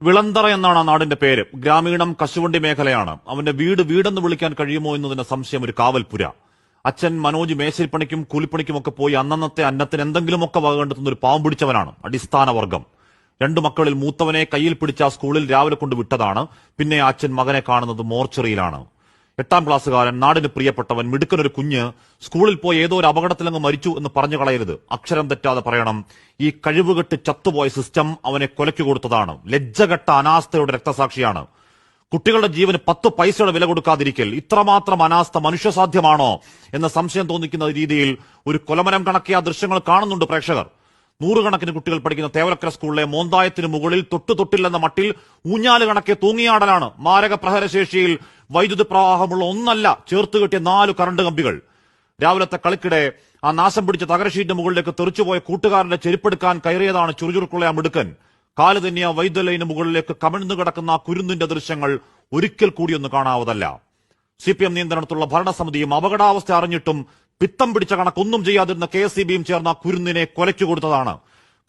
വിളന്തറ എന്നാണ് ആ നാടിന്റെ പേര്. ഗ്രാമീണം കശുവണ്ടി മേഖലയാണ്. അവന്റെ വീടെന്ന് വിളിക്കാൻ കഴിയുമോ എന്നതിന് സംശയം. ഒരു കാവൽപുര. അച്ഛൻ മനോജ് മേശരിപ്പണിക്കും കൂലിപ്പണിക്കുമൊക്കെ പോയി അന്നന്നത്തെ അന്നത്തിന് എന്തെങ്കിലുമൊക്കെ വക കണ്ടെത്തുന്ന ഒരു പാവം പിടിച്ചവനാണ്. അടിസ്ഥാന വർഗം. രണ്ടു മക്കളിൽ മൂത്തവനെ കയ്യിൽ പിടിച്ച ആ സ്കൂളിൽ രാവിലെ കൊണ്ട് വിട്ടതാണ്. പിന്നെ അച്ഛൻ മകനെ കാണുന്നത് മോർച്ചറിയിലാണ്. 8ാം ക്ലാസ്സുകാരൻ, നാടിന് പ്രിയപ്പെട്ടവൻ, മിടുക്കനൊരു കുഞ്ഞ് സ്കൂളിൽ പോയി ഏതോ ഒരു അപകടത്തിലങ്ങ് മരിച്ചു എന്ന് പറഞ്ഞു കളയരുത്. അക്ഷരം തെറ്റാതെ പറയണം. ഈ കഴിവുകെട്ട് ചത്തുപോയ സിസ്റ്റം അവനെ കൊലയ്ക്ക് കൊടുത്തതാണ്. ലജ്ജകെട്ട അനാസ്ഥയുടെ രക്തസാക്ഷിയാണ്. കുട്ടികളുടെ ജീവന് 10 പൈസയുടെ വില കൊടുക്കാതിരിക്കൽ ഇത്രമാത്രം അനാസ്ഥ മനുഷ്യസാധ്യമാണോ എന്ന സംശയം തോന്നിക്കുന്ന രീതിയിൽ ഒരു കൊലമരം കണക്കിയ ദൃശ്യങ്ങൾ കാണുന്നുണ്ട് പ്രേക്ഷകർ. നൂറുകണക്കിന് കുട്ടികൾ പഠിക്കുന്ന തേവലക്കര സ്കൂളിലെ മോന്തായത്തിന് മുകളിൽ തൊട്ടില്ലെന്ന മട്ടിൽ ഊഞ്ഞാല് കണക്കെ തൂങ്ങിയാടലാണ്. മാരക പ്രഹരശേഷിയിൽ വൈദ്യുതി പ്രവാഹമുള്ള ഒന്നല്ല, ചേർത്തുകെട്ടിയ 4 കറണ്ട് കമ്പികൾ. രാവിലത്തെ കളിക്കിടെ ആ നാശം പിടിച്ച തകരഷീറ്റിന്റെ മുകളിലേക്ക് തെറിച്ചുപോയ കൂട്ടുകാരന്റെ ചെരുപ്പെടുക്കാൻ കയറിയതാണ് ചുറുചുറുക്കുള്ള ആ മിടുക്കൻ. കാല് തന്നെയ വൈദ്യുത ലൈന് മുകളിലേക്ക് കമിഴ്ന്നു കിടക്കുന്ന ആ കുരുന്നിന്റെ ദൃശ്യങ്ങൾ ഒരിക്കൽ കൂടിയൊന്ന് കാണാവതല്ല. CPM നിയന്ത്രണത്തിലുള്ള ഭരണസമിതിയും അപകടാവസ്ഥ അറിഞ്ഞിട്ടും പിത്തം പിടിച്ച കണക്കൊന്നും ചെയ്യാതിരുന്ന KSEBയും ചേർന്ന കുരുന്നിനെ കൊലയ്ക്കു കൊടുത്തതാണ്.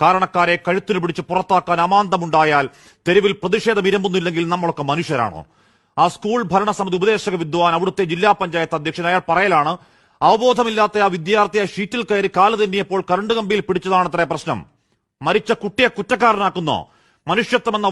കാരണക്കാരെ കഴുത്തിന് പിടിച്ച് പുറത്താക്കാൻ അമാന്തമുണ്ടായാൽ തെരുവിൽ പ്രതിഷേധം ഇരമ്പുന്നില്ലെങ്കിൽ നമ്മളൊക്കെ മനുഷ്യരാണോ? ആ സ്കൂൾ ഭരണസമിതി ഉപദേശക വിദ്വാൻ, അവിടുത്തെ ജില്ലാ പഞ്ചായത്ത് അധ്യക്ഷൻ, അയാൾ പറയലാണ്, അവബോധമില്ലാത്ത ആ വിദ്യാർത്ഥിയെ ഷീറ്റിൽ കയറി കാല് തെന്നിയപ്പോൾ കറണ്ട് കമ്പിയിൽ പിടിച്ചതാണത്രേ പ്രശ്നം. മരിച്ച കുട്ടിയെ കുറ്റക്കാരനാക്കുന്നോ? മനുഷ്യത്വമെന്ന